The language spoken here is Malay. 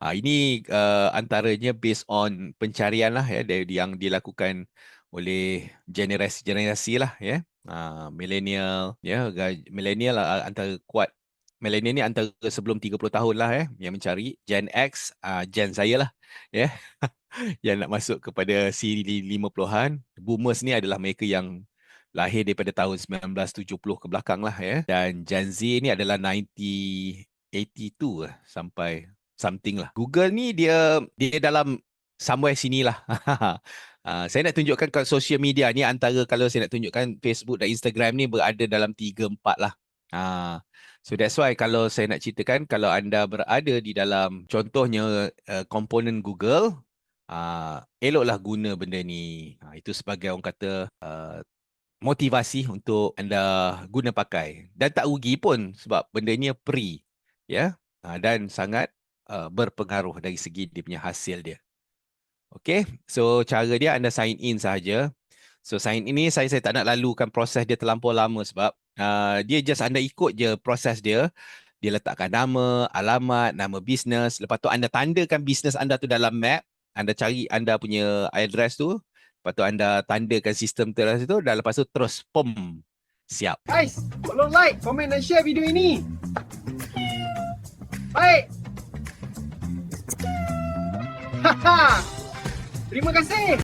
Ini antaranya based on pencarian lah ya yang dilakukan oleh generasi-generasi lah ya. Millennial ya, millennial antara kuat. Millennial ni antara sebelum 30 tahun lah yang mencari. Gen X, Gen saya lah ya, yang nak masuk kepada si 50-an. Boomers ni adalah mereka yang lahir daripada tahun 1970 ke belakang lah ya. Dan Gen Z ni adalah 1982 sampai something lah. Google ni dia dalam somewhere sini lah. Saya nak tunjukkan kat social media ni, antara kalau saya nak tunjukkan Facebook dan Instagram ni berada dalam 3-4 lah. So that's why kalau saya nak ceritakan, kalau anda berada di dalam contohnya komponen Google, eloklah guna benda ni. Itu sebagai orang kata motivasi untuk anda guna pakai. Dan tak rugi pun sebab benda ni free. Ya. Dan sangat berpengaruh dari segi dia punya hasil dia. Okay. So cara dia anda sign in sahaja. So sign in ni saya tak nak lalukan proses dia terlampau lama sebab dia just anda ikut je proses dia. Dia letakkan nama, alamat, nama bisnes. Lepas tu anda tandakan bisnes anda tu dalam map. Anda cari anda punya address tu. Lepas tu anda tandakan sistem tu dalam situ. Dan lepas tu terus pom. Siap. Guys, tolong like, komen dan share video ini. Baik. Haha. Terima kasih.